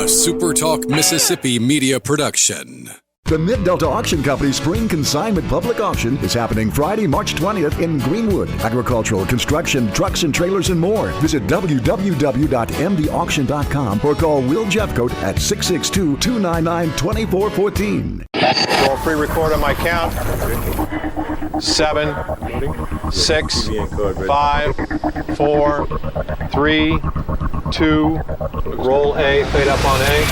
SuperTalk Mississippi media production. The Mid-Delta Auction Company Spring Consignment Public Auction is happening Friday, March 20th in Greenwood. Agricultural, construction, trucks and trailers, and more. Visit www.mdauction.com or call Will Jeffcoat at 662-299-2414. Roll pre-record on my count. 7, 6, 5, 4, 3, 2. Roll A, fade up on A.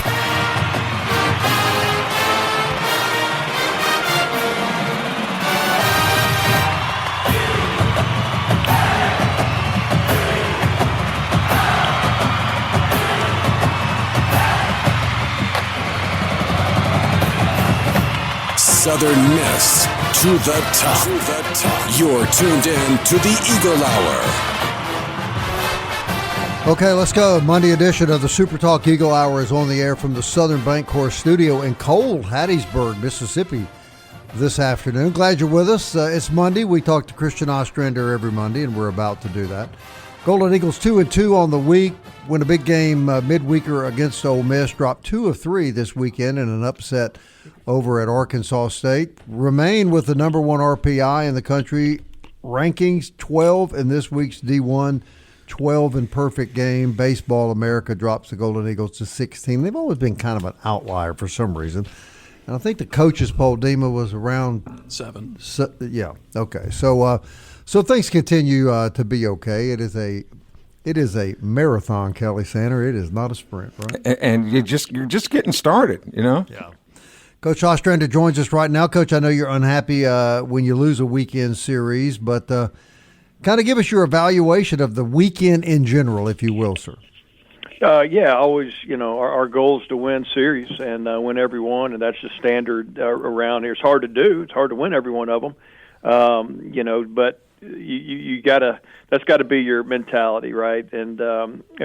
Southern Miss to the top. You're tuned in to the Eagle Hour. Okay, let's go. Monday edition of the SuperTalk Eagle Hour is on the air from the Southern Bancorp studio in cold Hattiesburg, Mississippi this afternoon. Glad you're with us. It's Monday. We talk to Christian Ostrander every Monday, and we're about to do that. Golden Eagles 2-2 on the week. Win a big game midweeker against Ole Miss. Dropped 2 of 3 this weekend in an upset over at Arkansas State. Remain with the number 1 RPI in the country. Rankings 12 in this week's D1. 12 in perfect game. Baseball America drops the Golden Eagles to 16. They've always been kind of an outlier for some reason. And I think the coaches poll, Dima, was around 7. Yeah. Okay. So things continue to be okay. It is a marathon, Kelly Sander. It is not a sprint, right? And you're just getting started, you know? Yeah. Coach Ostrander joins us right now. Coach, I know you're unhappy when you lose a weekend series, but kind of give us your evaluation of the weekend in general, if you will, sir. Yeah, always, our goal is to win series and win every one, and that's the standard around here. It's hard to do. It's hard to win every one of them, but you gotta. That's got to be your mentality, right? And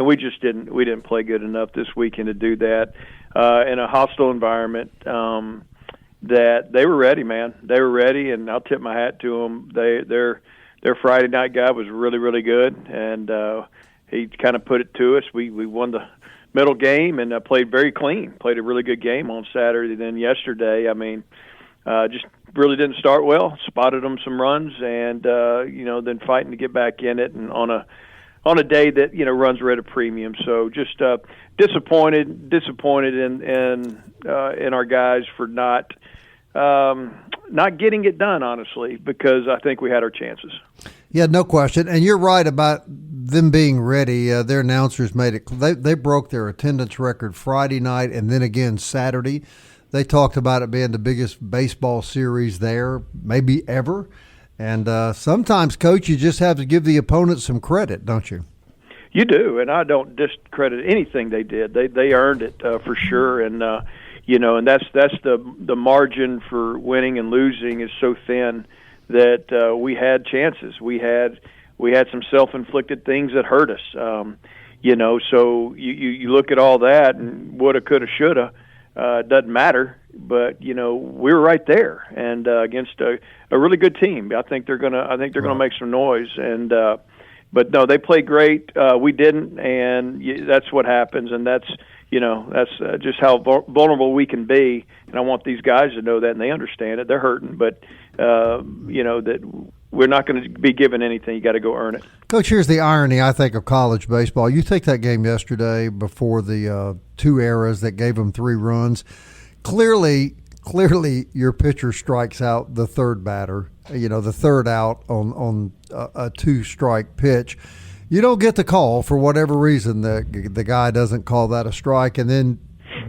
we just didn't play good enough this weekend to do that in a hostile environment. That they were ready, man. They were ready, and I'll tip my hat to them. Their Friday night guy was really, really good, and he kind of put it to us. We won the middle game and played very clean. Played a really good game on Saturday. Then yesterday, just really didn't start well. Spotted them some runs, and then fighting to get back in it, and on a day that runs were at a premium. So just disappointed in our guys for not getting it done, honestly, because I think we had our chances. Yeah, no question. And you're right about them being ready. Their announcers made it. They broke their attendance record Friday night and then again Saturday. They talked about it being the biggest baseball series there, maybe ever. And sometimes, Coach, you just have to give the opponent some credit, don't you? You do, and I don't discredit anything they did. They earned it for sure, and and that's the margin for winning and losing is so thin that we had chances. We had some self-inflicted things that hurt us. So you look at all that and woulda, coulda, shoulda. Doesn't matter, but we were right there, and against a really good team. I think they're gonna make some noise, and but no, they played great. We didn't, and that's what happens, and that's just how vulnerable we can be. And I want these guys to know that, and they understand it. They're hurting, but that we're not going to be given anything. You got to go earn it. Coach, here's the irony, I think, of college baseball. You take that game yesterday before the 2 errors that gave them 3 runs. Clearly, your pitcher strikes out the third batter, the third out on a 2-strike pitch. You don't get the call for whatever reason. The guy doesn't call that a strike, and then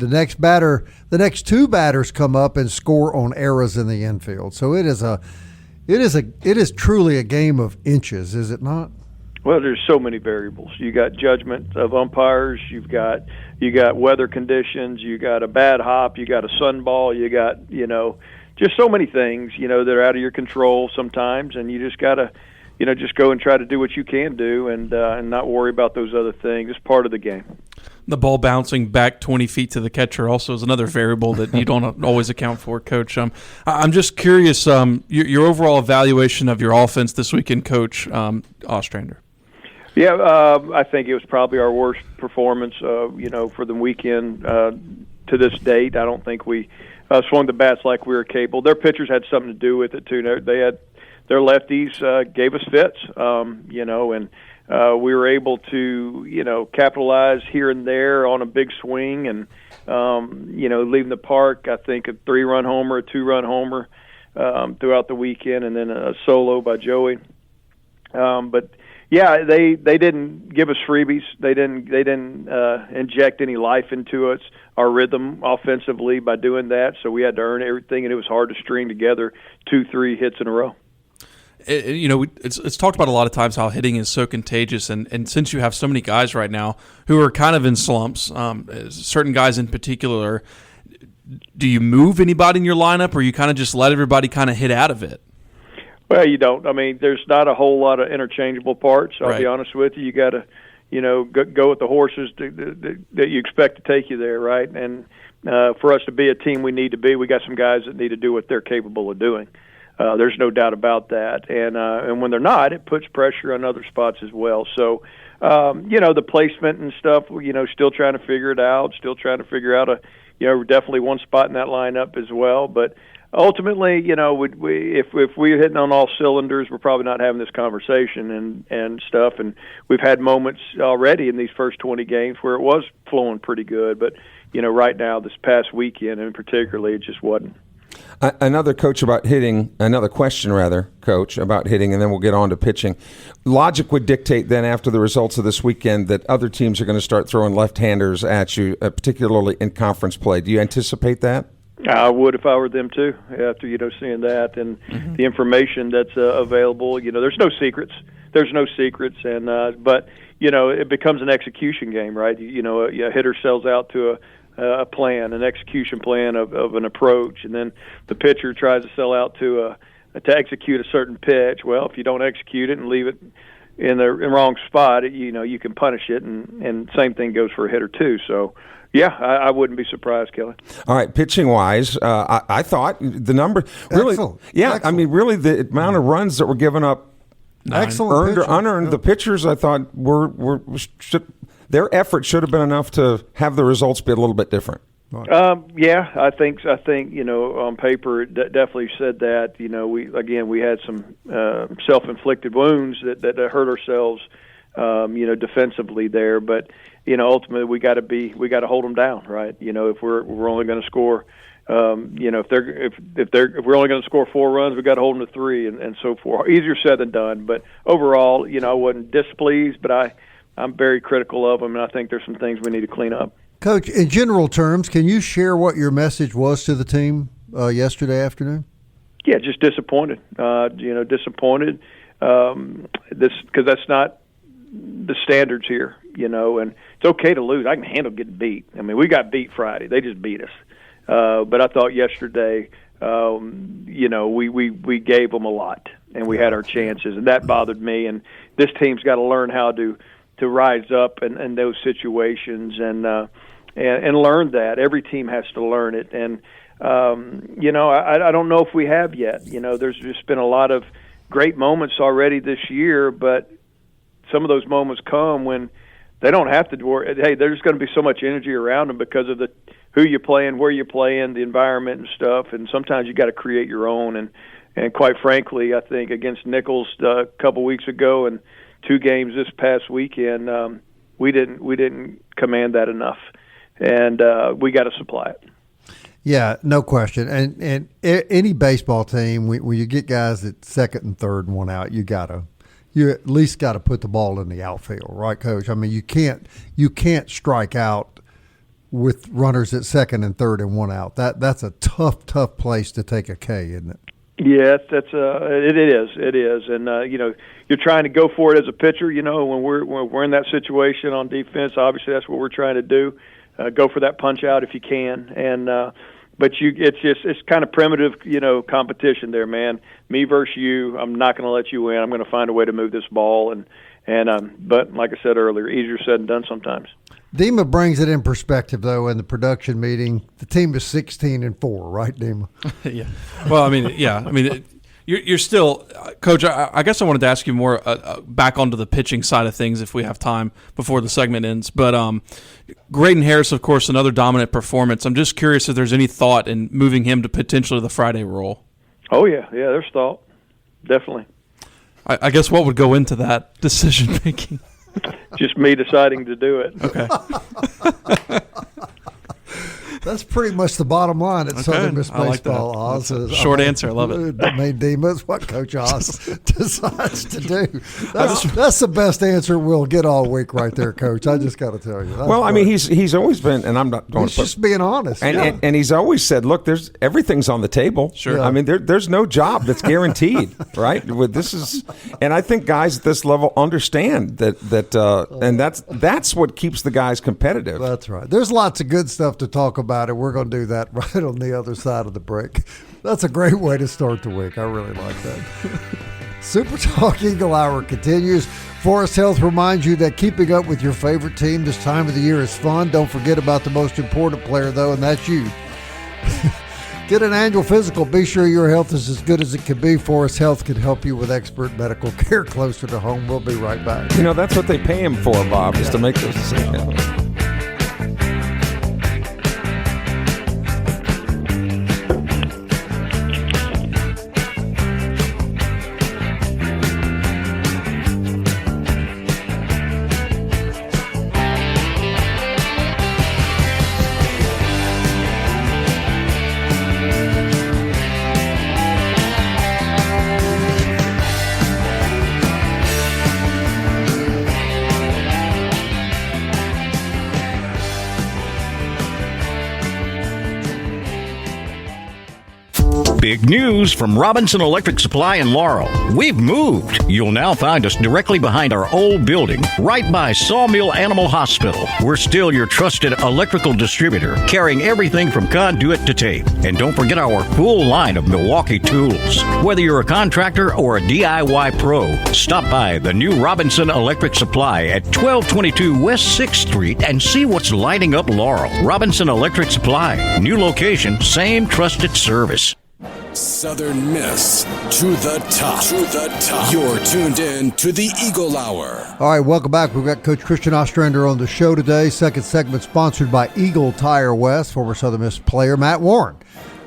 the next 2 batters come up and score on errors in the infield. So it is truly a game of inches, is it not? Well, there's so many variables. You got judgment of umpires. You got weather conditions. You got a bad hop. You got a sunball. You got just so many things that are out of your control sometimes, and you just gotta just go and try to do what you can do and not worry about those other things. It's part of the game. The ball bouncing back 20 feet to the catcher also is another variable that you don't always account for, Coach. I'm just curious, your overall evaluation of your offense this weekend, Coach Ostrander. I think it was probably our worst performance, for the weekend to this date. I don't think we swung the bats like we were capable. Their pitchers had something to do with it too. They had their lefties gave us fits, and we were able to, capitalize here and there on a big swing and, leaving the park. I think a 3-run homer, a 2-run homer throughout the weekend, and then a solo by Joey. But yeah, they didn't give us freebies. They didn't inject any life into us, our rhythm offensively by doing that. So we had to earn everything, and it was hard to string together 2-3 hits in a row. It's talked about a lot of times how hitting is so contagious, and since you have so many guys right now who are kind of in slumps, certain guys in particular, do you move anybody in your lineup, or you kind of just let everybody kind of hit out of it? Well, you don't. I mean, there's not a whole lot of interchangeable parts. I'll be honest with you. You got to, go with the horses that you expect to take you there, right? And for us to be a team we need to be, we got some guys that need to do what they're capable of doing. There's no doubt about that. And when they're not, it puts pressure on other spots as well. So, the placement and stuff, still trying to figure it out, definitely one spot in that lineup as well. But ultimately, if we're hitting on all cylinders, we're probably not having this conversation and stuff. And we've had moments already in these first 20 games where it was flowing pretty good. But, right now, this past weekend, and particularly, it just wasn't. Another question about hitting, and then we'll get on to pitching. Logic would dictate then after the results of this weekend that other teams are going to start throwing left-handers at you, particularly in conference play. Do you anticipate that? I would if I were them too, after, seeing that and the information that's available. There's no secrets. And but, it becomes an execution game, right? A hitter sells out to a plan, an execution plan of an approach, and then the pitcher tries to sell out to execute a certain pitch. Well, if you don't execute it and leave it in the wrong spot, you can punish it, and same thing goes for a hitter too. So, yeah, I wouldn't be surprised, Kelly. All right, pitching-wise, I thought the number really, Excellent. I mean, really the amount of runs that were given up, earned or unearned. The pitchers, I thought, their effort should have been enough to have the results be a little bit different. I think on paper it definitely said that. We had some self-inflicted wounds that hurt ourselves, defensively there. But ultimately we got to hold them down, right? If we're only going to score, if we're only going to score 4 runs, we got to hold them to 3, and so forth. Easier said than done. But overall, I wasn't displeased, but I'm very critical of them, and I think there's some things we need to clean up. Coach, in general terms, can you share what your message was to the team yesterday afternoon? Yeah, just disappointed. Disappointed. Because that's not the standards here, and it's okay to lose. I can handle getting beat. I mean, we got beat Friday. They just beat us. But I thought yesterday, we gave them a lot, and we had our chances, and that bothered me. And this team's got to learn how to rise up in those situations and learn that. Every team has to learn it. And, I don't know if we have yet. There's just been a lot of great moments already this year, but some of those moments come when they don't have to worry. Hey, there's going to be so much energy around them because of who you're playing, where you're playing, the environment and stuff. And sometimes you got to create your own. And quite frankly, I think against Nicholls a couple weeks ago and 2 games this past weekend, we didn't command that enough, and we got to supply it. Yeah, no question. And any baseball team, when you get guys at second and third and one out, you at least got to put the ball in the outfield, right, Coach? I mean, you can't strike out with runners at second and third and one out. That's a tough place to take a K, isn't it? Yeah, it is, and you're trying to go for it as a pitcher. When we're in that situation on defense, obviously that's what we're trying to do. Go for that punch out if you can, and but it's kind of primitive, competition there, man. Me versus you. I'm not going to let you win. I'm going to find a way to move this ball, but like I said earlier, easier said than done sometimes. Dima brings it in perspective, though, in the production meeting. The team is 16-4, right, Dima? Yeah. Well, You're still, Coach, I guess I wanted to ask you more back onto the pitching side of things if we have time before the segment ends. But Graydon Harris, of course, another dominant performance. I'm just curious if there's any thought in moving him to potentially the Friday role. Oh, yeah, there's thought. Definitely. I guess what would go into that decision-making? Just me deciding to do it. Okay. That's pretty much the bottom line at Southern Miss Baseball, like Oz. Short answer. I love it. The main theme is what Coach Oz decides to do. That's the best answer we'll get all week right there, Coach. I just got to tell you. Well, I mean, he's always been, and I'm not going to just being honest. And he's always said, look, everything's on the table. Sure. Yeah. I mean, there's no job that's guaranteed, right? And I think guys at this level understand that, and that's what keeps the guys competitive. That's right. There's lots of good stuff to talk about. And we're going to do that right on the other side of the break. That's a great way to start the week. I really like that. Super Talk Eagle Hour continues. Forest Health reminds you that keeping up with your favorite team this time of the year is fun. Don't forget about the most important player, though, and that's you. Get an annual physical. Be sure your health is as good as it can be. Forest Health can help you with expert medical care closer to home. We'll be right back. That's what they pay him for, Bob, is to make those decisions. Big news from Robinson Electric Supply in Laurel. We've moved. You'll now find us directly behind our old building, right by Sawmill Animal Hospital. We're still your trusted electrical distributor, carrying everything from conduit to tape. And don't forget our full line of Milwaukee tools. Whether you're a contractor or a DIY pro, stop by the new Robinson Electric Supply at 1222 West 6th Street and see what's lighting up Laurel. Robinson Electric Supply. New location, same trusted service. Southern Miss to the top. To the top. You're tuned in to the Eagle Hour. All right, welcome back. We've got Coach Christian Ostrander on the show today. Second segment sponsored by Eagle Tire West. Former Southern Miss player Matt Warren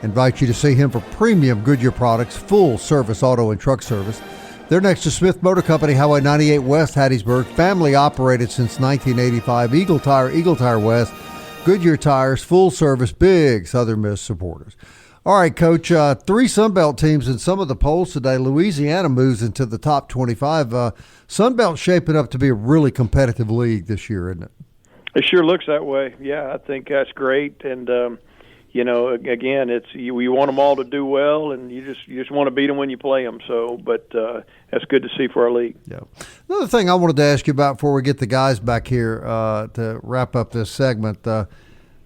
invites you to see him for premium Goodyear products, full service auto and truck service. They're next to Smith Motor Company, Highway 98 West, Hattiesburg. Family operated since 1985. Eagle Tire West, Goodyear tires, full service, big Southern Miss supporters. All right, Coach, 3 Sunbelt teams in some of the polls today. Louisiana moves into the top 25. Sunbelt's shaping up to be a really competitive league this year, isn't it? It sure looks that way. Yeah, I think that's great. And, again, we want them all to do well, and you just want to beat them when you play them. So, but that's good to see for our league. Yeah. Another thing I wanted to ask you about before we get the guys back here to wrap up this segment,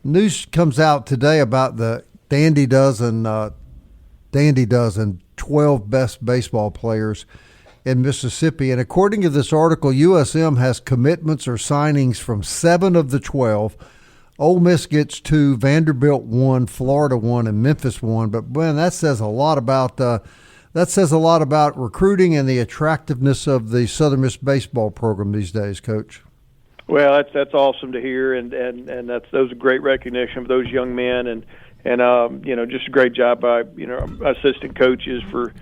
news comes out today about the Dandy Dozen 12 best baseball players in Mississippi. And according to this article, USM has commitments or signings from 7 of the 12. Ole Miss gets 2, Vanderbilt 1, Florida 1, and Memphis 1. But, man, that says a lot about recruiting and the attractiveness of the Southern Miss baseball program these days, Coach. Well, that's awesome to hear, and those are great recognition of those young men, and just a great job by assistant coaches for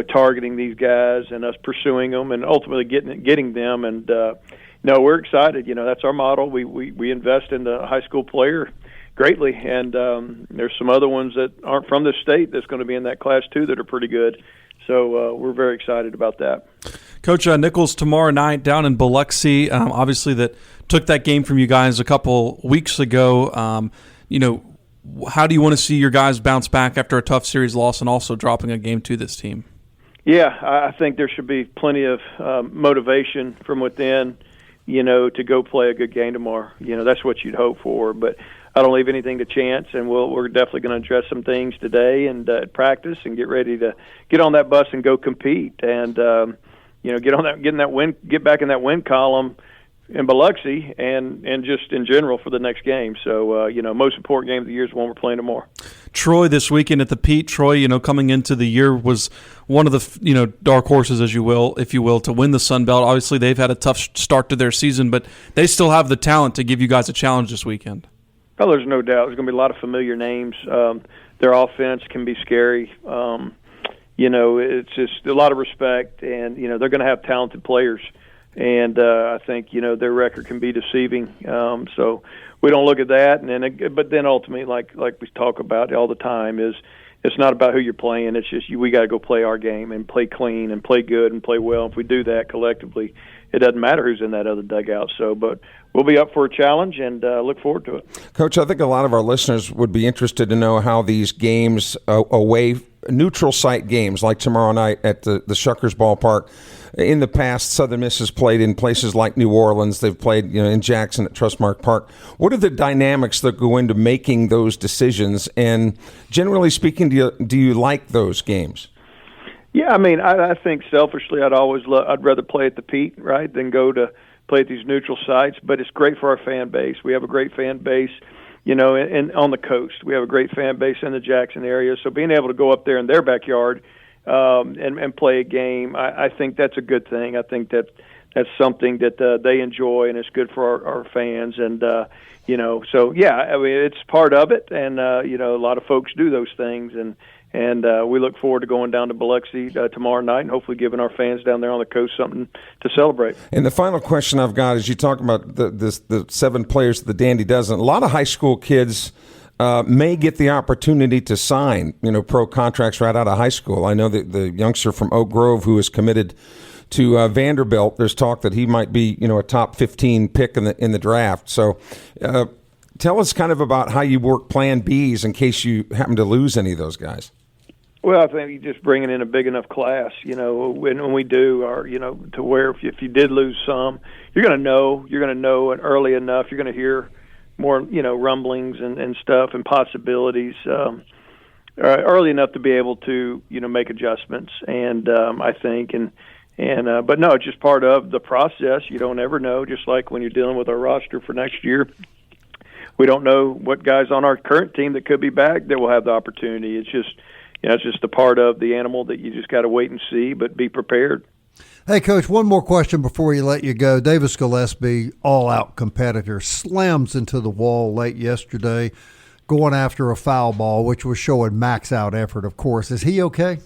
targeting these guys and us pursuing them and ultimately getting them. And we're excited. That's our model. We invest in the high school player greatly, and there's some other ones that aren't from the state that's going to be in that class too that are pretty good. So we're very excited about that. Coach, Nicholls tomorrow night down in Biloxi, obviously that took that game from you guys a couple weeks ago. How do you want to see your guys bounce back after a tough series loss and also dropping a game to this team? Yeah, I think there should be plenty of motivation from within, to go play a good game tomorrow. That's what you'd hope for. But I don't leave anything to chance, and we're definitely going to address some things today and practice and get ready to get on that bus and go compete and get back in that win column in Biloxi and just in general for the next game. So, most important game of the year is the one we're playing tomorrow. Troy this weekend at the Pete. Troy, coming into the year was one of the, dark horses, if you will, to win the Sun Belt. Obviously, they've had a tough start to their season, but they still have the talent to give you guys a challenge this weekend. Oh, there's no doubt. There's going to be a lot of familiar names. Their offense can be scary. It's just a lot of respect, and, they're going to have talented players. And I think their record can be deceiving. So we don't look at that. But then ultimately, like we talk about all the time, is it's not about who you're playing. It's just we got to go play our game and play clean and play good and play well. If we do that collectively, it doesn't matter who's in that other dugout. So, but we'll be up for a challenge and look forward to it. Coach, I think a lot of our listeners would be interested to know how these games away, neutral site games like tomorrow night at the Shuckers Ballpark. In the past, Southern Miss has played in places like New Orleans. They've played in Jackson at Trustmark Park. What are the dynamics that go into making those decisions? And generally speaking, do you like those games? Yeah, I think selfishly I'd rather play at the Pete, right, than go to play at these neutral sites. But it's great for our fan base. We have a great fan base, and on the coast. We have a great fan base in the Jackson area. So being able to go up there in their backyard and play a game, I think that's a good thing. I think that's something that they enjoy, and it's good for our fans. And so yeah, it's part of it. And a lot of folks do those things, and we look forward to going down to Biloxi tomorrow night and hopefully giving our fans down there on the coast something to celebrate. And the final question I've got is, you talk about the 7 players that the Dandy doesn't. A lot of high school kids may get the opportunity to sign, pro contracts right out of high school. I know that the youngster from Oak Grove who is committed to Vanderbilt, there's talk that he might be, a top 15 pick in the draft. So tell us kind of about how you work plan Bs in case you happen to lose any of those guys. Well, I think you just bringing in a big enough class, when we do, or, to where if you did lose some, you're going to know early enough. You're going to hear more, rumblings and stuff and possibilities early enough to be able to, make adjustments. And I think, but no, it's just part of the process. You don't ever know. Just like when you're dealing with our roster for next year, we don't know what guys on our current team that could be back that will have the opportunity. It's just, it's just a part of the animal that you just got to wait and see, but be prepared. Hey, Coach, one more question before we let you go. Davis Gillespie, all-out competitor, slams into the wall late yesterday going after a foul ball, which was showing max-out effort, of course. Is he okay?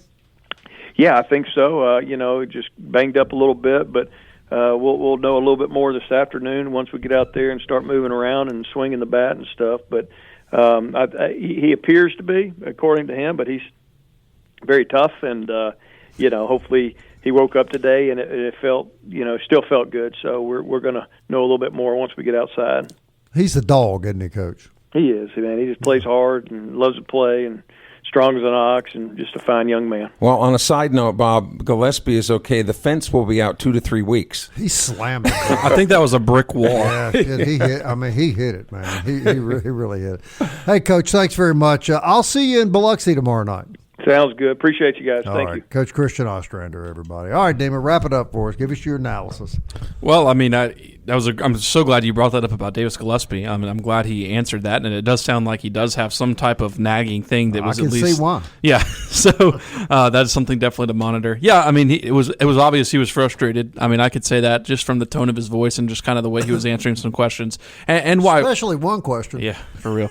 Yeah, I think so. Just banged up a little bit, but we'll know a little bit more this afternoon once we get out there and start moving around and swinging the bat and stuff. But he appears to be, according to him, but he's very tough, and hopefully he woke up today and it felt, still felt good. So we're going to know a little bit more once we get outside. He's a dog, isn't he, Coach? He is, man. He just plays hard and loves to play and strong as an ox and just a fine young man. Well, on a side note, Bob, Gillespie is okay. The fence will be out 2 to 3 weeks. He's slamming. I think that was a brick wall. Yeah, he hit. He hit it, man. He really hit it. Hey, Coach, thanks very much. I'll see you in Biloxi tomorrow night. Sounds good. Appreciate you guys. Thank you. Coach Christian Ostrander, everybody. All right, Damon, wrap it up for us. Give us your analysis. Well, I'm so glad you brought that up about Davis Gillespie. I'm glad he answered that, and it does sound like he does have some type of nagging thing that was at least. I can see why. Yeah, so that's something definitely to monitor. Yeah, it was obvious he was frustrated. I could say that just from the tone of his voice and just kind of the way he was answering some questions, and why. Especially one question. Yeah, for real.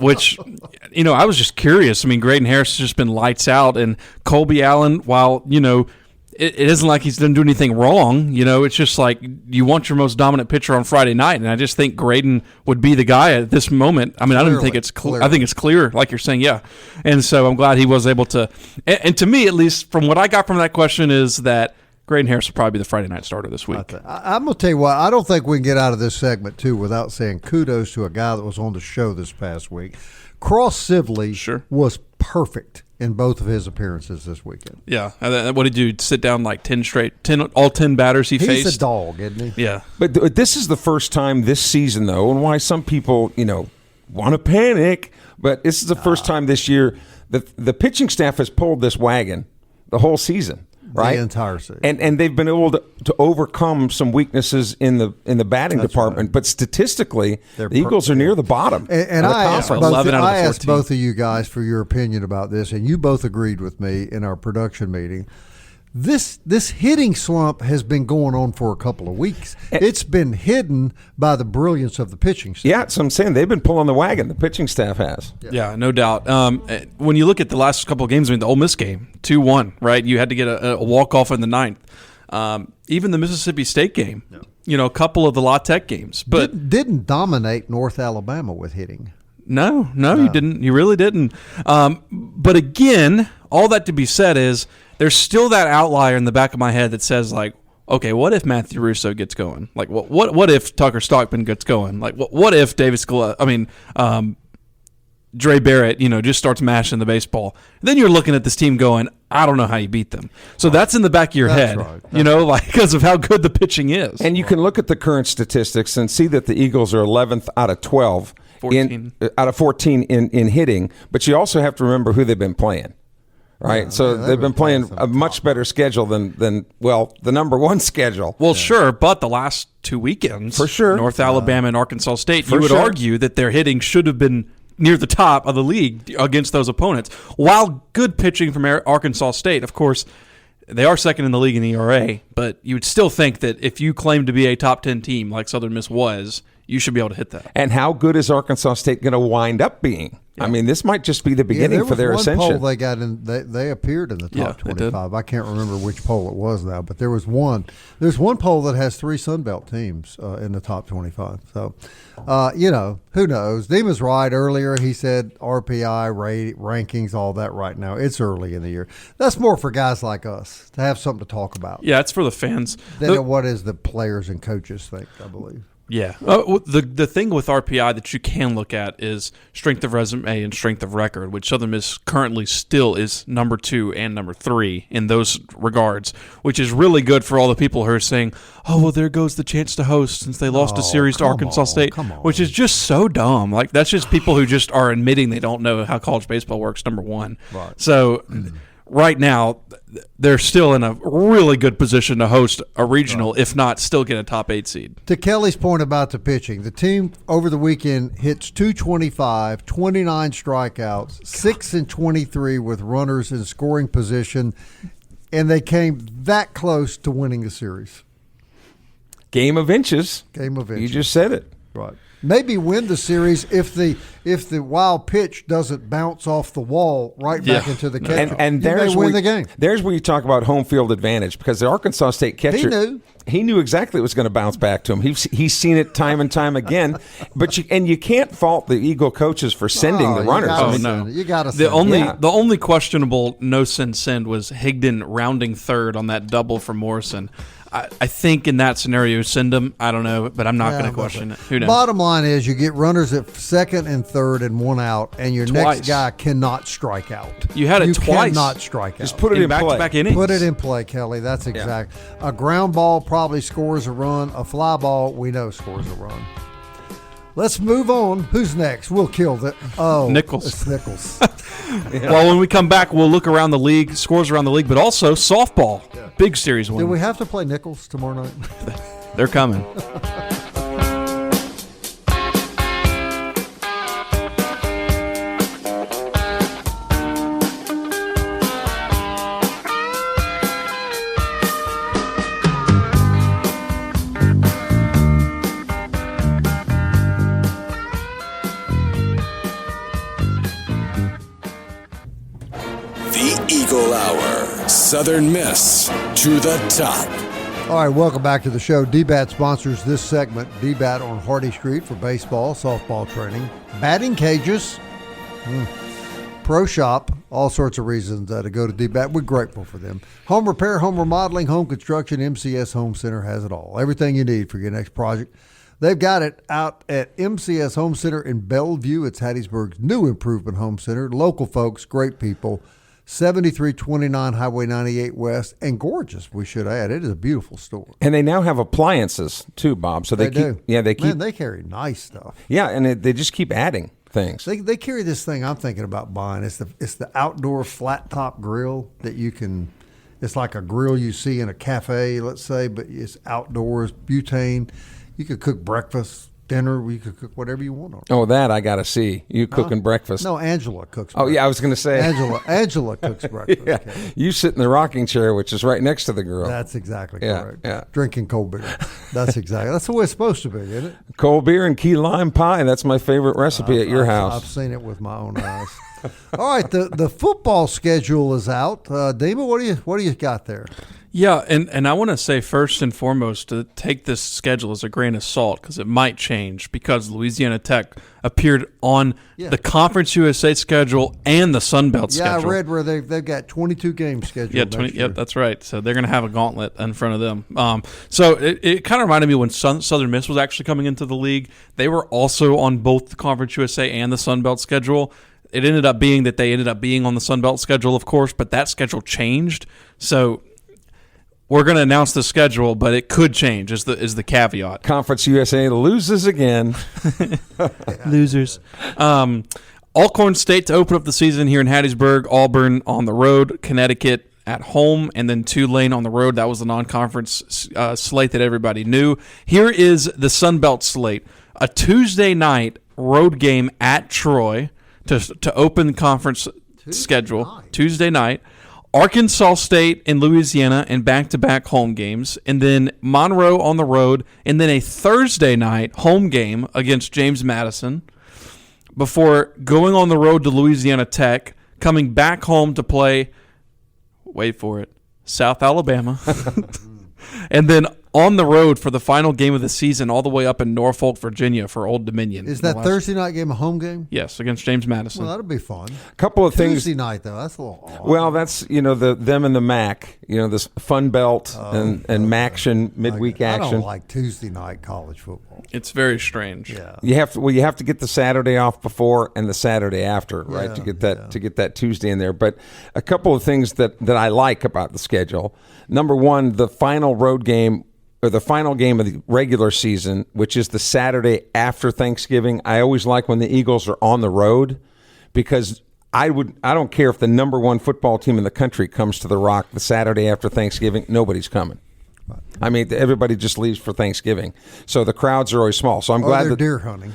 Which, I was just curious. Graydon Harris has just been lights out, and Colby Allen, while, it isn't like he's didn't do anything wrong. It's just like you want your most dominant pitcher on Friday night, and I just think Graydon would be the guy at this moment. I don't think it's clear. I think it's clear, like you're saying, yeah. And so I'm glad he was able to. And to me, at least, from what I got from that question, is that Graydon Harris will probably be the Friday night starter this week. I'm going to tell you what, I don't think we can get out of this segment, too, without saying kudos to a guy that was on the show this past week. Cross Sibley was perfect in both of his appearances this weekend. Yeah. What did you sit down like 10 all 10 batters he faced? He's a dog, isn't he? Yeah. But this is the first time this season, though, and why some people, want to panic, but this is the first time this year that the pitching staff has pulled this wagon the whole season. right? The entire season. And they've been able to overcome some weaknesses in the batting department. Right. But statistically, the Eagles are near the bottom. And I asked both of you guys for your opinion about this, and you both agreed with me in our production meeting. This hitting slump has been going on for a couple of weeks. It's been hidden by the brilliance of the pitching staff. Yeah, so I'm saying they've been pulling the wagon. The pitching staff has. Yeah, no doubt. When you look at the last couple of games, I mean, the Ole Miss game, 2-1, right? You had to get a walk-off in the ninth. Even the Mississippi State game, a couple of the La Tech games. But didn't dominate North Alabama with hitting. No, you didn't. You really didn't. But again, all that to be said is there's still that outlier in the back of my head that says, like, okay, what if Matthew Russo gets going? Like, what if Tucker Stockman gets going? Like, what if Davis Dre Barrett, just starts mashing the baseball? Then you're looking at this team going, I don't know how you beat them. So that's in the back of your head, because of how good the pitching is. And you can look at the current statistics and see that the Eagles are 11th out of 12. 14. Out of 14 in hitting, but you also have to remember who they've been playing. Right, they've been playing a much better schedule than the number one schedule. Well, sure, but the last 2 weekends, for sure, North Alabama and Arkansas State, you would argue that their hitting should have been near the top of the league against those opponents. While good pitching from Arkansas State, of course, they are second in the league in ERA, but you would still think that if you claim to be a top 10 team like Southern Miss was, you should be able to hit that. And how good is Arkansas State going to wind up being? Yeah. I mean, this might just be the beginning for their ascension. Poll they got in. They appeared in the top 25. I can't remember which poll it was now, but there was one. There's one poll that has 3 Sun Belt teams in the top 25. So, who knows? Deema's right earlier. He said RPI rankings, all that right now. It's early in the year. That's more for guys like us to have something to talk about. Yeah, it's for the fans. Than what is the players and coaches think, I believe. Yeah. The thing with RPI that you can look at is strength of resume and strength of record, which Southern Miss currently still is number 2 and number 3 in those regards, which is really good for all the people who are saying, oh, well, there goes the chance to host since they lost a series to Arkansas State, which is just so dumb. Like, that's just people who just are admitting they don't know how college baseball works, number one. Right. So right now, they're still in a really good position to host a regional, if not still get a top 8 seed. To Kelly's point about the pitching, the team over the weekend hits 225, 29 strikeouts, 6-23 with runners in scoring position, and they came that close to winning the series. Game of inches. You just said it. Right. Maybe win the series if the wild pitch doesn't bounce off the wall right back into the catcher. And there's win the game. There's where you talk about home field advantage, because the Arkansas State catcher, he knew exactly it was going to bounce back to him. He's seen it time and time again. But you can't fault the Eagle coaches for sending the runners. No, you got to. The only questionable no-sin send was Higdon rounding third on that double from Morrison. I think in that scenario, send them. I don't know, but I'm not going to question it. Who knows? Bottom line is you get runners at second and third and 1 out, and your next guy cannot strike out. You had it twice. Cannot strike out. Just put it in play. Back-to-back innings. Put it in play, Kelly. That's exact. A ground ball probably scores a run. A fly ball, we know, scores a run. Let's move on. Who's next? We'll kill that. Oh, Nicholls. It's Nicholls. Well, when we come back, we'll look around the league, scores around the league, but also softball. Yeah. Big series win. Do we have to play Nicholls tomorrow night? They're coming. Eagle Hour. Southern Miss to the top. All right, welcome back to the show. DBAT sponsors this segment. DBAT on Hardy Street for baseball, softball training, batting cages, pro shop, all sorts of reasons to go to DBAT. We're grateful for them. Home repair, home remodeling, home construction, MCS Home Center has it all. Everything you need for your next project. They've got it out at MCS Home Center in Bellevue. It's Hattiesburg's new improvement home center. Local folks, great people. 7329 Highway 98 West, and gorgeous, we should add. It is a beautiful store. And they now have appliances too, Bob. So they do. Keep, yeah, they keep. Man, they carry nice stuff. Yeah, and they just keep adding things. They carry this thing I'm thinking about buying. It's the outdoor flat top grill that you can. It's like a grill you see in a cafe, let's say, but it's outdoors, butane. You could cook breakfast, dinner. You could cook whatever you want on it. Oh, that I got to see. You cooking breakfast. No, Angela cooks breakfast. Oh, yeah, I was going to say. Angela cooks breakfast. Yeah. Okay. You sit in the rocking chair, which is right next to the grill. That's exactly correct. Yeah. Drinking cold beer. That's the way it's supposed to be, isn't it? Cold beer and key lime pie. That's my favorite recipe at your house. I've seen it with my own eyes. All right, the football schedule is out. Dima, what do you got there? Yeah, and I want to say first and foremost to take this schedule as a grain of salt because it might change because Louisiana Tech appeared on the Conference USA schedule and the Sun Belt schedule. Yeah, I read where they've got 22 games scheduled. Yeah, 20. Yep, that's right. So they're going to have a gauntlet in front of them. So it kind of reminded me when Southern Miss was actually coming into the league. They were also on both the Conference USA and the Sun Belt schedule. It ended up being that they ended up being on the Sun Belt schedule, of course, but that schedule changed. So we're going to announce the schedule, but it could change is the caveat. Conference USA loses again. Losers. Alcorn State to open up the season here in Hattiesburg, Auburn on the road, Connecticut at home, and then Tulane on the road. That was the non-conference slate that everybody knew. Here is the Sun Belt slate. A Tuesday night road game at Troy to open the conference schedule. Tuesday night. Arkansas State and Louisiana in back-to-back home games, and then Monroe on the road, and then a Thursday night home game against James Madison before going on the road to Louisiana Tech, coming back home to play, wait for it, South Alabama, and then on the road for the final game of the season all the way up in Norfolk, Virginia for Old Dominion. Is that Thursday night game a home game? Yes, against James Madison. Well, that'll be fun. A couple of things. Tuesday night, though, that's a little odd. Well, that's, them and the MAC, this Fun Belt and MACtion midweek action. I don't like Tuesday night college football. It's very strange. Yeah. You have to get the Saturday off before and the Saturday after, right? To get that Tuesday in there. But a couple of things that I like about the schedule. Number one, the final road game or the final game of the regular season, which is the Saturday after Thanksgiving. I always like when the Eagles are on the road because I don't care if the number one football team in the country comes to the Rock the Saturday after Thanksgiving, nobody's coming. I mean, everybody just leaves for Thanksgiving. So the crowds are always small. So I'm glad they're that deer hunting.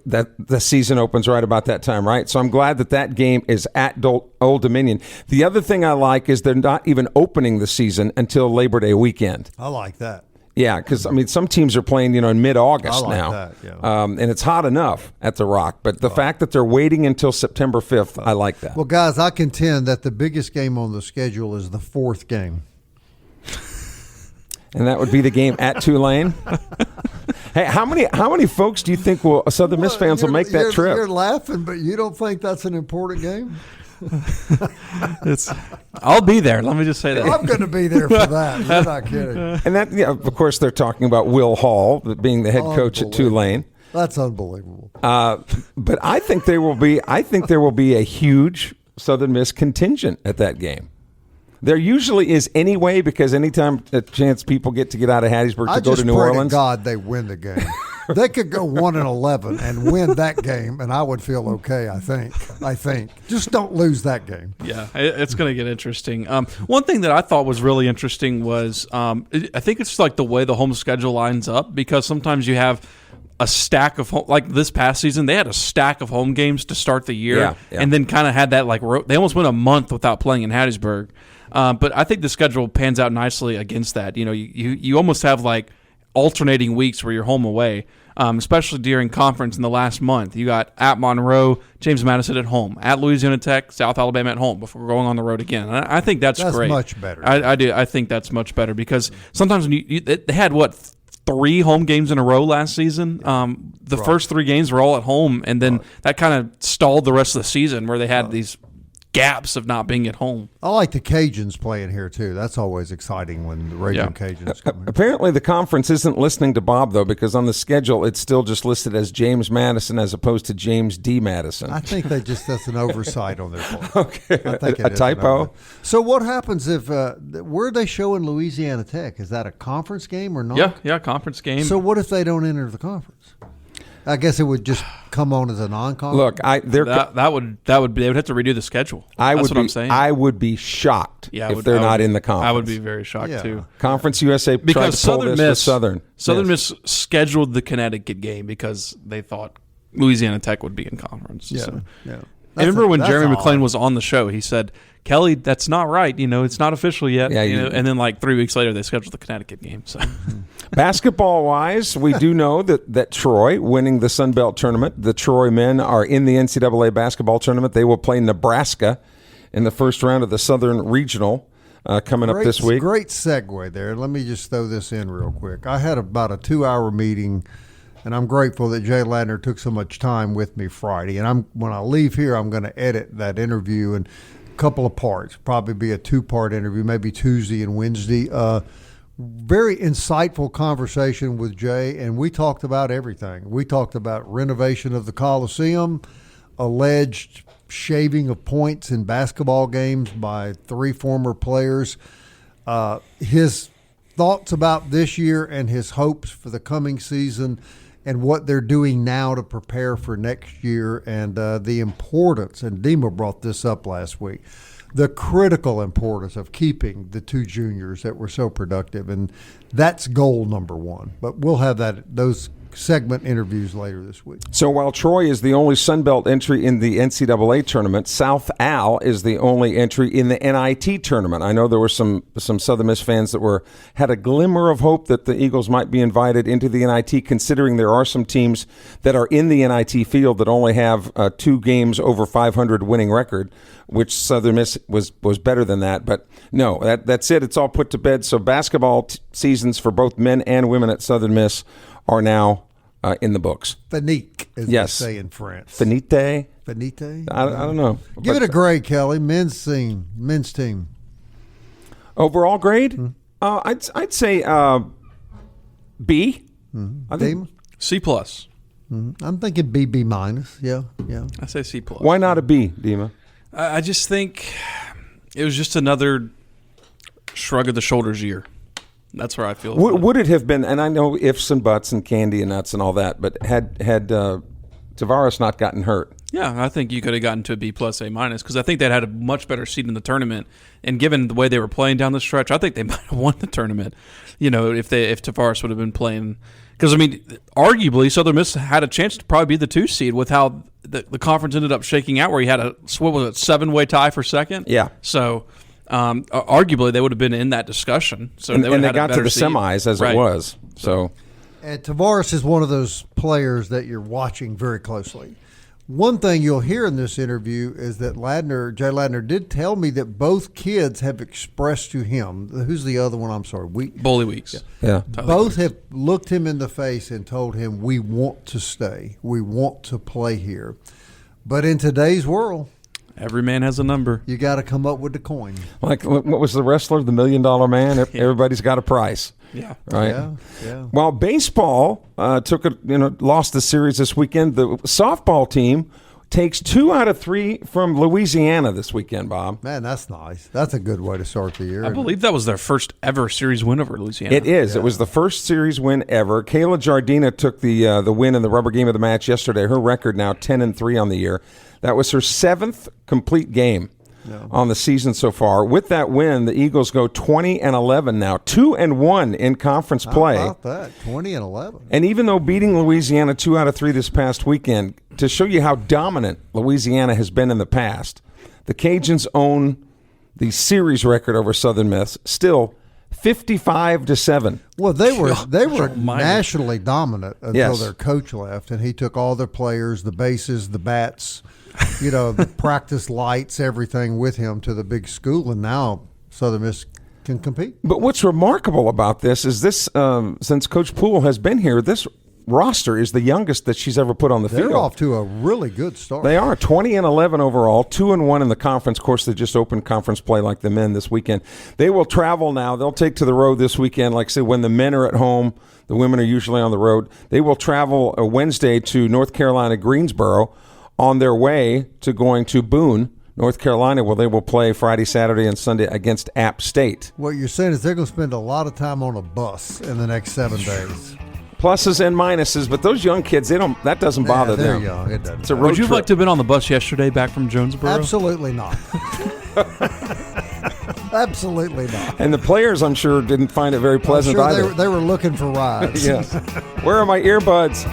That the season opens right about that time, right? So I'm glad that game is at Old Dominion. The other thing I like is they're not even opening the season until Labor Day weekend. I like that. Yeah, because, some teams are playing, in mid-August now. That, yeah. And it's hot enough at the Rock. But the fact that they're waiting until September 5th, I like that. Well, guys, I contend that the biggest game on the schedule is the fourth game. And that would be the game at Tulane. Hey, how many folks do you think Southern Miss fans will make that trip? You're laughing, but you don't think that's an important game? I'll be there. Let me just say that. I'm going to be there for that. You're not kidding. And that, of course, they're talking about Will Hall being the head coach at Tulane. That's unbelievable. But I think there will be a huge Southern Miss contingent at that game. There usually is anyway, because anytime a chance people get out of Hattiesburg to go to New Orleans. I just pray to God they win the game. They could go 1-11 and win that game, and I would feel okay. I think. Just don't lose that game. Yeah, it's going to get interesting. One thing that I thought was really interesting was I think it's like the way the home schedule lines up, because sometimes you have a stack of like this past season, they had a stack of home games to start the year, and then kind of had that they almost went a month without playing in Hattiesburg. But I think the schedule pans out nicely against that. You almost have like alternating weeks where you're home away, especially during conference in the last month. You got at Monroe, James Madison at home, at Louisiana Tech, South Alabama at home before going on the road again. And I think that's great. Much better. I do. I think that's much better because sometimes when they had 3 home games in a row last season. The first 3 games were all at home, and then that kind of stalled the rest of the season where they had these gaps of not being at home. I like the Cajuns playing here too. That's always exciting when the Raging Cajuns come in. Apparently the conference isn't listening to Bob, though, because on the schedule it's still just listed as James Madison as opposed to James D. Madison. I think that's an oversight on their part. Okay, I think a typo. So what happens if where are they showing Louisiana Tech? Is that a conference game or not? Yeah, conference game. So what if they don't enter the conference? I guess it would just come on as a non-conference. Look, that would they would have to redo the schedule. That's what I'm saying. I would be shocked if they're not in the conference. I would be very shocked too. Conference USA tried to pull this with Southern Miss scheduled the Connecticut game because they thought Louisiana Tech would be in conference. Yeah, so. yeah. I remember when Jeremy McClain was on the show, he said, "Kelly, that's not right. It's not official yet." Yeah, and then like 3 weeks later, they scheduled the Connecticut game. So, basketball-wise, we do know that Troy winning the Sun Belt tournament. The Troy men are in the NCAA basketball tournament. They will play Nebraska in the first round of the Southern Regional coming up this week. Great segue there. Let me just throw this in real quick. I had about a 2-hour meeting. And I'm grateful that Jay Ladner took so much time with me Friday. And when I leave here, I'm going to edit that interview in a couple of parts. Probably be a 2-part interview, maybe Tuesday and Wednesday. Very insightful conversation with Jay, and we talked about everything. We talked about renovation of the Coliseum, alleged shaving of points in basketball games by 3 former players, his thoughts about this year and his hopes for the coming season, and what they're doing now to prepare for next year, and the importance, and Dima brought this up last week, the critical importance of keeping the 2 juniors that were so productive, and that's goal number 1. But we'll have those segment interviews later this week. So while Troy is the only Sun Belt entry in the NCAA tournament, South Al is the only entry in the NIT tournament. I know there were some Southern Miss fans that had a glimmer of hope that the Eagles might be invited into the NIT, considering there are some teams that are in the NIT field that only have 2 games over 500 winning record, which Southern Miss was better than that. But no, that's it. It's all put to bed. So basketball seasons for both men and women at Southern Miss are now in the books. Finique, as they say in France. Finite? Finite? I don't know. Give it a grade, Kelly. Men's team. Overall grade? I'd say B. I think C+. I'm thinking B minus. Yeah. I say C+. Why not a B, Dima? I just think it was just another shrug of the shoulders year. That's where I feel. Would it have been, and I know ifs and buts and candy and nuts and all that, but had Tavares not gotten hurt? Yeah, I think you could have gotten to a B+, A-, because I think they'd had a much better seed in the tournament. And given the way they were playing down the stretch, I think they might have won the tournament, if Tavares would have been playing. Because, arguably, Southern Miss had a chance to probably be the 2 seed with how the conference ended up shaking out, where you had a 7-way tie for second. Yeah. So arguably, they would have been in that discussion. So and they got to the seed. semis as it was. So, and Tavares is one of those players that you're watching very closely. One thing you'll hear in this interview is that Jay Ladner did tell me that both kids have expressed to him. Who's the other one? I'm sorry. Bully Weeks. Yeah. Both have looked him in the face and told him, we want to stay. We want to play here. But in today's world, every man has a number. You got to come up with the coin. Like, what was the wrestler, the $1 Million Man? Everybody's got a price. Yeah. Right. Yeah. Well, baseball lost the series this weekend. The softball team takes 2 out of 3 from Louisiana this weekend, Bob. Man, that's nice. That's a good way to start the year. I believe that was their first ever series win over Louisiana. It is. Yeah. It was the first series win ever. Kayla Jardina took the win in the rubber game of the match yesterday. Her record now 10-3 on the year. That was her 7th complete game on the season so far. With that win, the Eagles go 20-11 now, 2-1 in conference play. How about that? 20-11. And even though beating Louisiana 2 out of 3 this past weekend, to show you how dominant Louisiana has been in the past, the Cajuns own the series record over Southern Miss, still 55-7. Well, they were nationally dominant until their coach left, and he took all their players, the bases, the bats, the practice lights, everything with him to the big school, and now Southern Miss can compete. But what's remarkable about this is this: since Coach Poole has been here, this roster is the youngest that she's ever put on the field. They're off to a really good start. They are 20-11 overall, 2-1 in the conference. Of course, they just opened conference play like the men this weekend. They will travel now. They'll take to the road this weekend. Like I said, when the men are at home, the women are usually on the road. They will travel Wednesday to North Carolina, Greensboro, on their way to going to Boone, North Carolina, where they will play Friday, Saturday, and Sunday against App State. What you're saying is they're going to spend a lot of time on a bus in the next 7 days. pluses and minuses, but those young kids, that doesn't bother they're them. young. It doesn't. It's a road Would you have trip. liked to have been on the bus yesterday back from Jonesboro? Absolutely not. Absolutely not. And the players, I'm sure, didn't find it very pleasant I'm sure either. they were looking for rides. Yes. Where are my earbuds?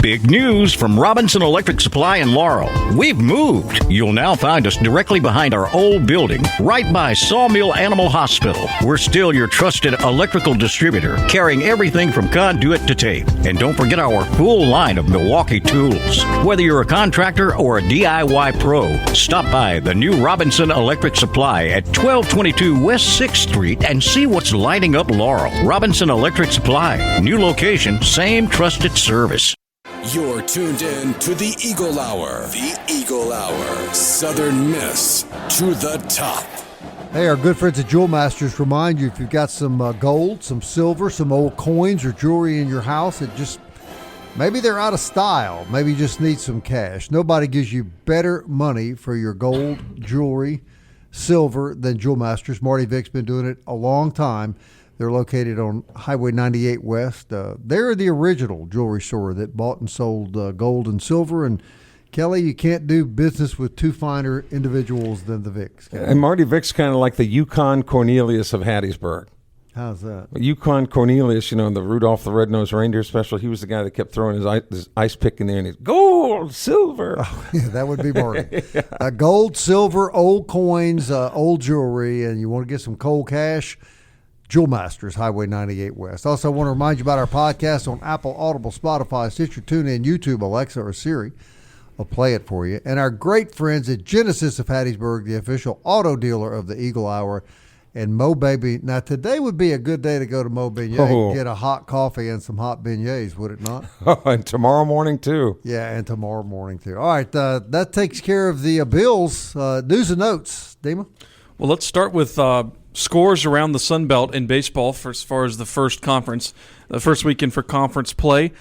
Big news from Robinson Electric Supply in Laurel. We've moved. You'll now find us directly behind our old building, right by Sawmill Animal Hospital. We're still your trusted electrical distributor, carrying everything from conduit to tape. And don't forget our full line of Milwaukee tools. Whether you're a contractor or a DIY pro, stop by the new Robinson Electric Supply at 1222 West 6th Street and see what's lighting up Laurel. Robinson Electric Supply. New location, same trusted service. You're tuned in to the Eagle Hour. The Eagle Hour. Southern Miss to the top. Hey, our good friends at Jewel Masters remind you, if you've got some gold, some silver, some old coins or jewelry in your house that just, maybe they're out of style, maybe you just need some cash. Nobody gives you better money for your gold, jewelry, silver than Jewel Masters. Marty Vick's been doing it a long time. They're located on Highway 98 West. They're the original jewelry store that bought and sold gold and silver. And, Kelly, you can't do business with two finer individuals than the Vicks. And Marty Vick's kind of like the Yukon Cornelius of Hattiesburg. How's that? Yukon Cornelius, in the Rudolph the Red-Nosed Reindeer special, he was the guy that kept throwing his ice pick in there, and he's gold, silver. Oh, yeah, that would be Marty. Yeah. Gold, silver, old coins, old jewelry, and you want to get some cold cash, Jewel Masters, Highway 98 West. Also, I want to remind you about our podcast on Apple, Audible, Spotify, Stitcher, TuneIn, YouTube, Alexa, or Siri. I'll play it for you. And our great friends at Genesis of Hattiesburg, the official auto dealer of the Eagle Hour, and Mo Baby. Now, today would be a good day to go to Mo Beignet and get a hot coffee and some hot beignets, would it not? And tomorrow morning, too. Yeah, and tomorrow morning, too. All right, that takes care of the Bills. News and notes. Dima? Well, let's start with scores around the Sun Belt in baseball for as far as the first weekend for conference play.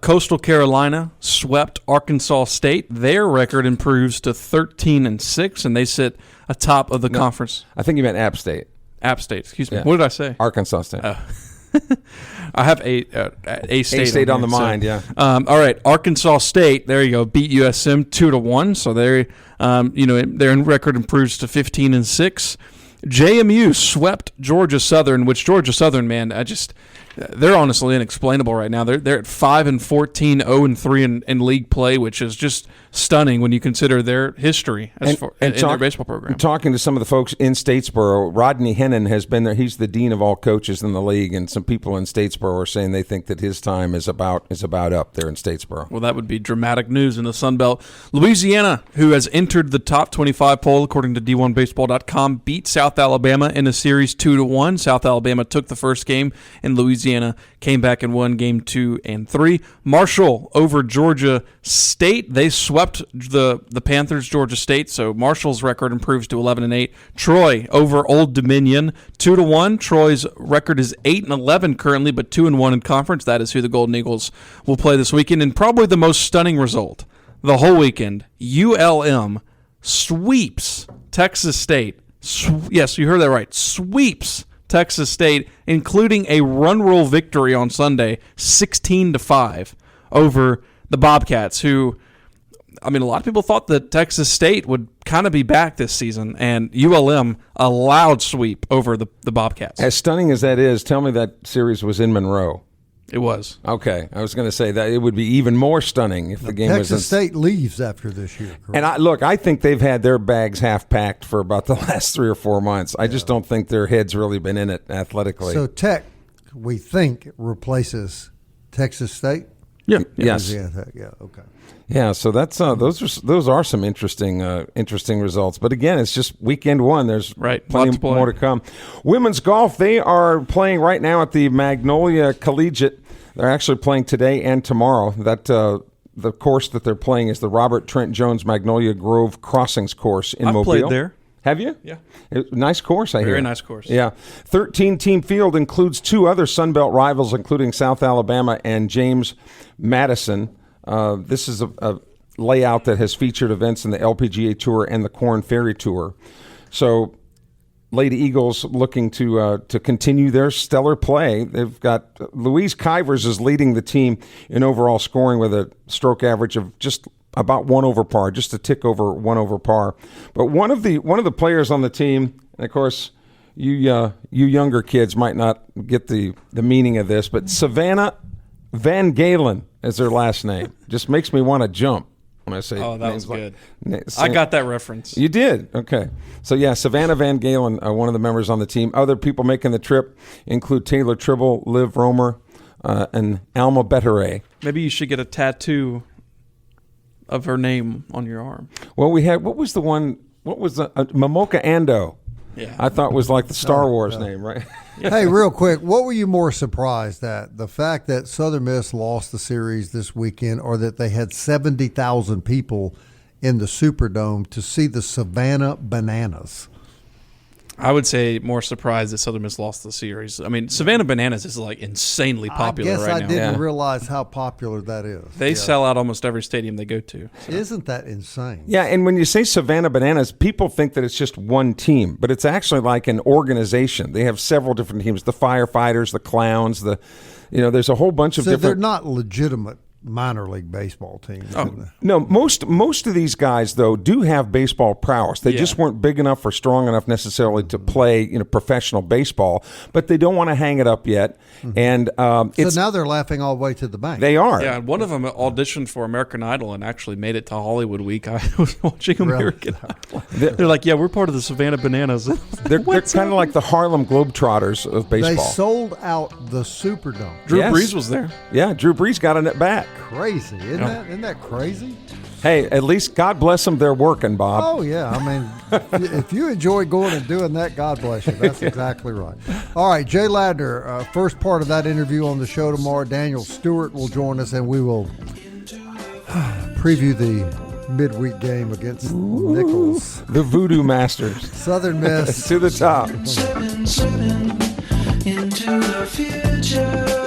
Coastal Carolina swept Arkansas State. Their record improves to 13-6, and they sit atop of the conference. I think you meant App State. App State, excuse me. Yeah. What did I say? Arkansas State. I have A State on the mind, yeah. All right, Arkansas State. There you go. Beat USM 2-1. So their record improves to 15-6. JMU swept Georgia Southern, which Georgia Southern, man, they're honestly inexplainable right now. They're at 5-14, 0-3 in league play, which is just stunning when you consider their history in their baseball program. Talking to some of the folks in Statesboro, Rodney Hennon has been there. He's the dean of all coaches in the league, and some people in Statesboro are saying they think that his time is about up there in Statesboro. Well, that would be dramatic news in the Sun Belt. Louisiana, who has entered the top 25 poll according to D1Baseball.com, beat South Alabama in a series 2-1. South Alabama took the first game, and Louisiana came back and won game 2 and 3. Marshall over Georgia State. They swept the Panthers, Georgia State, so Marshall's record improves to 11-8. Troy over Old Dominion 2-1. Troy's record is 8-11 currently, but 2-1 in conference. That is who the Golden Eagles will play this weekend. And probably the most stunning result the whole weekend, ULM sweeps Texas State. Yes, you heard that right. Sweeps Texas State, including a run rule victory on Sunday, 16-5 over the Bobcats, who, a lot of people thought that Texas State would kind of be back this season, and ULM a loud sweep over the Bobcats. As stunning as that is, tell me that series was in Monroe. It was. Okay. I was going to say that it would be even more stunning if the game was in Texas State leaves after this year. Correct? And I think they've had their bags half packed for about the last 3 or 4 months. I just don't think their head's really been in it athletically. So Tech, we think, replaces Texas State? Yeah. Yes. Louisiana Tech. Yeah. Okay. Yeah, so that's those are some interesting results. But again, it's just weekend one. There's plenty more to come. Women's golf, they are playing right now at the Magnolia Collegiate. They're actually playing today and tomorrow. That the course that they're playing is the Robert Trent Jones Magnolia Grove Crossings course in Mobile. I've played there. Have you? Yeah. Nice course, I hear. Very nice course. Yeah. 13-team field includes 2 other Sun Belt rivals, including South Alabama and James Madison. This is a layout that has featured events in the LPGA Tour and the Korn Ferry Tour. So Lady Eagles looking to continue their stellar play. They've got Louise Kivers is leading the team in overall scoring with a stroke average of just about 1 over par, just a tick over 1 over par. But one of the players on the team, and of course you younger kids might not get the meaning of this, but Savannah Van Galen is her last name. Just makes me want to jump when I say. Oh, that was good. Like, I got that reference. You did? Okay. So, yeah, Savannah Van Galen, one of the members on the team. Other people making the trip include Taylor Tribble, Liv Romer, and Alma Betteray. Maybe you should get a tattoo of her name on your arm. Well, we had, what was the Momoka Ando. Yeah. I thought was like the Star Wars name, right? Hey, real quick, what were you more surprised at? The fact that Southern Miss lost the series this weekend, or that they had 70,000 people in the Superdome to see the Savannah Bananas? I would say more surprised that Southern Miss lost the series. I mean, Savannah Bananas is like insanely popular right now. I guess I didn't realize how popular that is. They sell out almost every stadium they go to. So. Isn't that insane? Yeah, and when you say Savannah Bananas, people think that it's just one team, but it's actually like an organization. They have several different teams: the firefighters, the clowns, there's a whole bunch of different. So they're not legitimate minor league baseball teams. No, most of these guys though do have baseball prowess. They just weren't big enough or strong enough necessarily to play professional baseball, but they don't want to hang it up yet. And so now they're laughing all the way to the bank. They are. Yeah, one of them auditioned for American Idol and actually made it to Hollywood Week. I was watching American Idol. They're like, yeah, we're part of the Savannah Bananas. They're kind of like the Harlem Globetrotters of baseball. They sold out the Superdome. Drew Brees was there. Yeah, Drew Brees got in it back. Crazy, isn't that crazy? Hey, at least God bless them, they're working, Bob. Oh yeah, I mean, if you enjoy going and doing that, God bless you. That's exactly right. All right, Jay Ladner, first part of that interview on the show tomorrow. Daniel Stewart will join us, and we will preview the midweek game against Nicholls, the Voodoo Masters. Southern Miss to the top. Sipping into the future.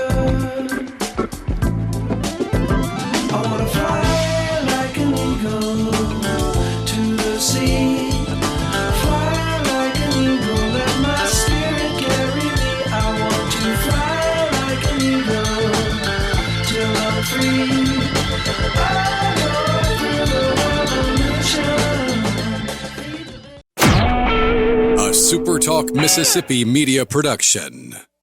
I wanna fly like an eagle to the sea. Fly like an eagle, let my spirit carry me. I want to fly like an eagle till I'm free. I go through the revolution. A SuperTalk Mississippi media production.